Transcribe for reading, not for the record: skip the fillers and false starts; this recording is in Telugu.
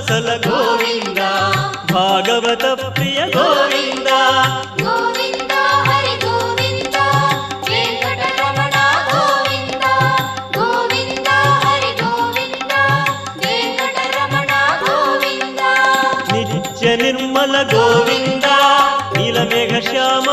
వత్సల గోవింద భాగవత ప్రియ గోవింద గోవింద హరి గోవింద వెంకటరమణ గోవింద గోవింద హరి గోవింద వెంకటరమణ గోవింద నిత్య నిర్మల గోవింద నీలమేఘ శ్యామ